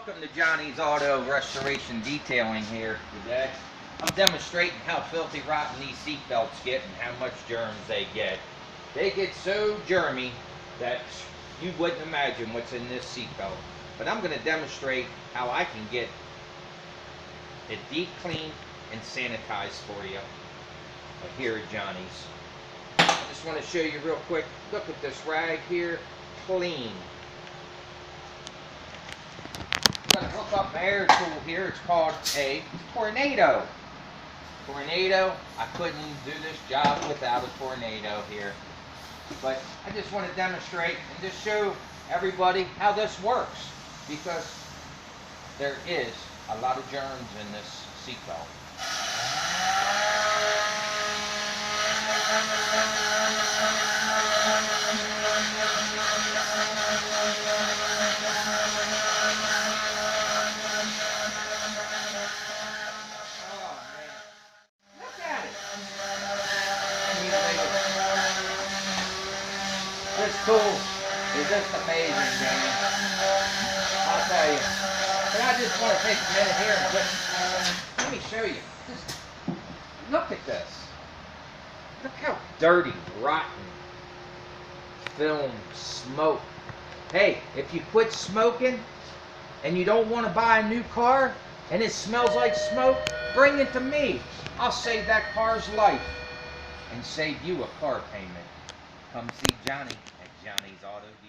Welcome to Johnny's Auto Restoration Detailing here today. I'm demonstrating how filthy rotten these seat belts get and how much germs they get. They get so germy that you wouldn't imagine what's in this seat belt. But I'm going to demonstrate how I can get it deep cleaned and sanitized for you here at Johnny's. I just want to show you real quick. Look at this rag here, clean. I'm going to hook up my air tool here. It's called a tornado. Tornado. I couldn't do this job without a tornado here. But I just want to demonstrate and just show everybody how this works, because there is a lot of germs in this seatbelt. This tool is just amazing, man. I'll tell you. But I just want to take a minute here and let me show you. Just look at this. Look how dirty, rotten, film, smoke. Hey, if you quit smoking and you don't want to buy a new car and it smells like smoke, bring it to me. I'll save that car's life and save you a car payment. Come see Johnny at Johnny's Auto Detailing.